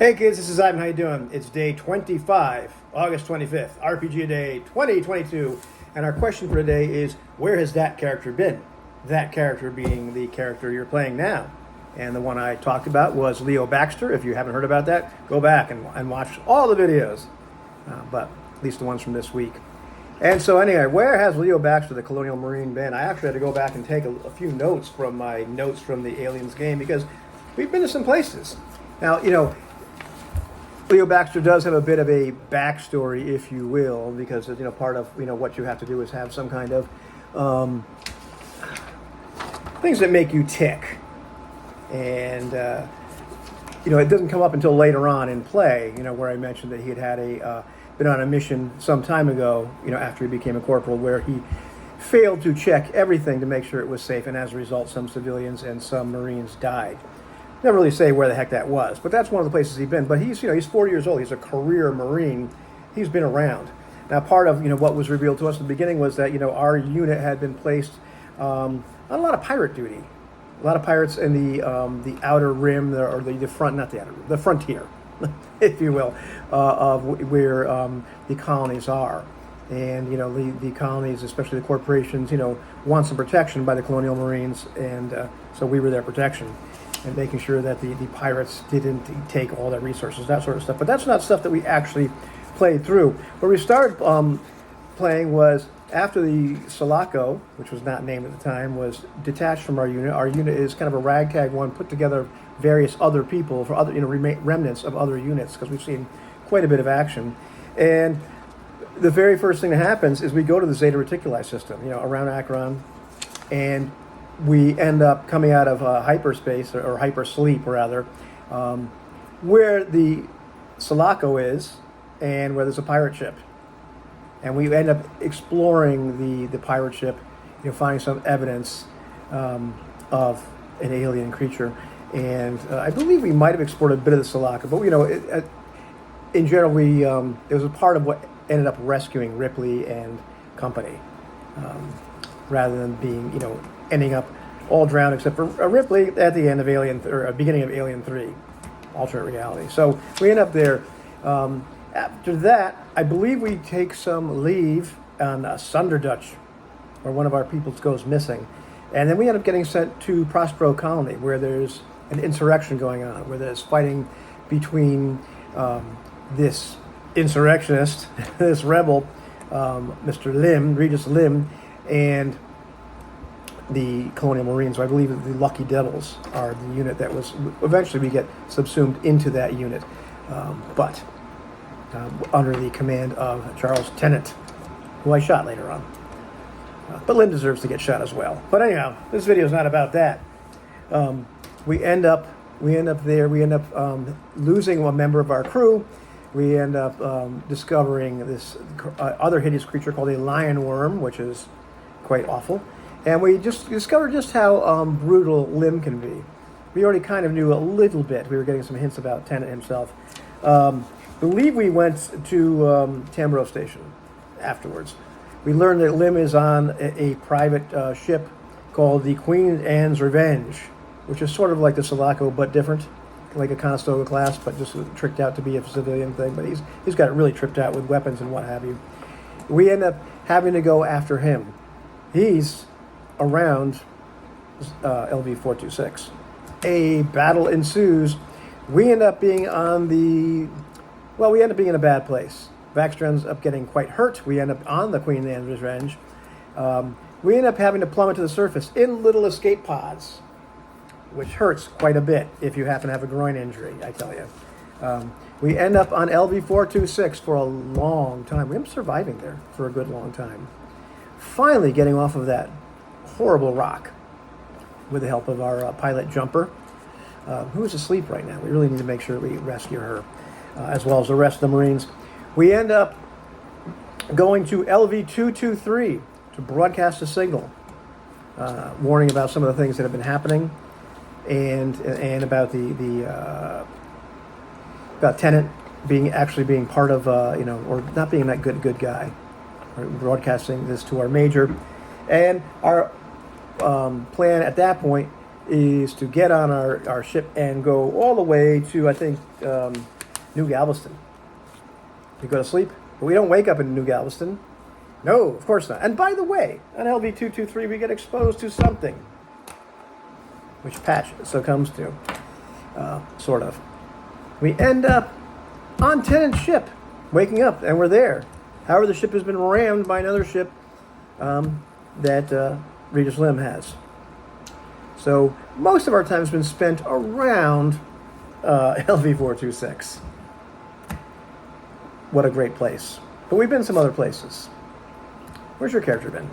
Hey kids, this is Ivan. How you doing? It's day 25, August 25th, RPG Day 2022. And our question for today is, where has that character been? That character being the character you're playing now. And the one I talked about was Leo Baxter. If you haven't heard about that, go back and watch all the videos. But at least the ones from this week. And so anyway, where has Leo Baxter, the Colonial Marine, been? I actually had to go back and take a few notes from my notes from the Aliens game because we've been to some places. Now, Leo Baxter does have a bit of a backstory, if you will, because part of what you have to do is have some kind of things that make you tick, and it doesn't come up until later on in play. Where I mentioned that he had been on a mission some time ago, after he became a corporal, where he failed to check everything to make sure it was safe, and as a result, some civilians and some Marines died. Never really say where the heck that was, but that's one of the places he's been. But he's 40 years old. He's a career Marine. He's been around. Now, part of what was revealed to us in the beginning was that our unit had been placed on a lot of pirate duty. A lot of pirates in the outer rim, or the front, not the outer rim, the frontier, if you will, of where the colonies are. And the colonies, especially the corporations, want some protection by the Colonial Marines, and so we were their protection. And making sure that the pirates didn't take all their resources, that sort of stuff. But that's not stuff that we actually played through. Where we started playing was after the Sulaco, which was not named at the time, was detached from our unit. Our unit is kind of a ragtag one, put together various other people for other remnants of other units, because we've seen quite a bit of action. And the very first thing that happens is we go to the Zeta Reticuli system, around Akron, and we end up coming out of hyperspace, or hypersleep rather, where the Sulaco is and where there's a pirate ship. And we end up exploring the pirate ship, finding some evidence of an alien creature. And I believe we might have explored a bit of the Sulaco, but in general, it was a part of what ended up rescuing Ripley and company, rather than being, ending up all drowned except for Ripley at the end of beginning of Alien 3, alternate reality. So we end up there. After that, I believe we take some leave on Sunderdutch, where one of our people goes missing. And then we end up getting sent to Prospero Colony, where there's an insurrection going on, where there's fighting between this insurrectionist, this rebel, Mr. Lim, Regis Lim, and the Colonial Marines. So I believe that the Lucky Devils are the unit that was eventually we get subsumed into that unit, but under the command of Charles Tennant, who I shot later on. But Lim deserves to get shot as well. But anyhow, this video is not about that. We end up there. We end up losing a member of our crew. We end up discovering this other hideous creature called a lion worm, which is quite awful. And we just discovered just how brutal Lim can be. We already kind of knew a little bit. We were getting some hints about Tennant himself. Believe we went to Tamboro Station afterwards. We learned that Lim is on a private ship called the Queen Anne's Revenge, which is sort of like the Sulaco, but different, like a Conestoga class, but just tricked out to be a civilian thing. But he's got it really tripped out with weapons and what have you. We end up having to go after him. He's around LV-426. A battle ensues. We end up being we end up being in a bad place. Baxter ends up getting quite hurt. We end up on the Queen Anne's Revenge. We end up having to plummet to the surface in little escape pods, which hurts quite a bit if you happen to have a groin injury, I tell you. We end up on LV-426 for a long time. We end up surviving there for a good long time. Finally getting off of that horrible rock with the help of our pilot Jumper, who is asleep right now. We really need to make sure we rescue her, as well as the rest of the Marines. We end up going to LV-223 to broadcast a signal, warning about some of the things that have been happening, and about about Tennant being part of or not being that good guy. We're broadcasting this to our major, and our plan at that point is to get on our ship and go all the way to, I think, New Galveston. We go to sleep, but we don't wake up in New Galveston. No, of course not. And by the way, on LV-223, we get exposed to something, which Patch succumbs to, sort of. We end up on Tennant's ship, waking up, and we're there. However, the ship has been rammed by another ship that Regis Lim has. So most of our time has been spent around LV-426. What a great place. But we've been some other places. Where's your character been?